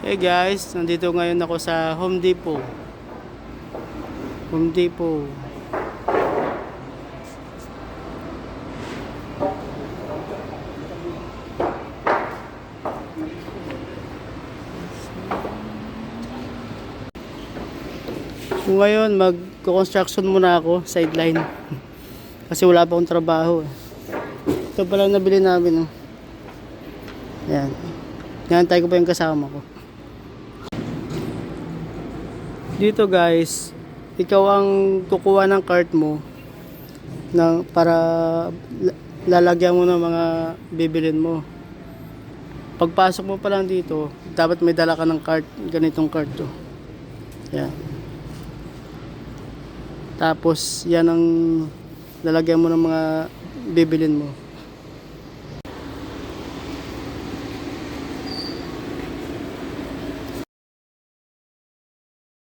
Hey guys, nandito ngayon ako sa Home Depot. Home Depot. So ngayon, mag-construction muna ako, sideline. Kasi wala pa akong trabaho. Ito pala nabili namin. Oh. Yan. Nantay ko pa yung kasama ko. Dito guys, ikaw ang kukuha ng cart mo para lalagyan mo ng mga bibilin mo. Pagpasok mo pa lang dito, dapat may dala ka ng cart, ganitong cart to. Yan. Tapos yan ang lalagyan mo ng mga bibilin mo.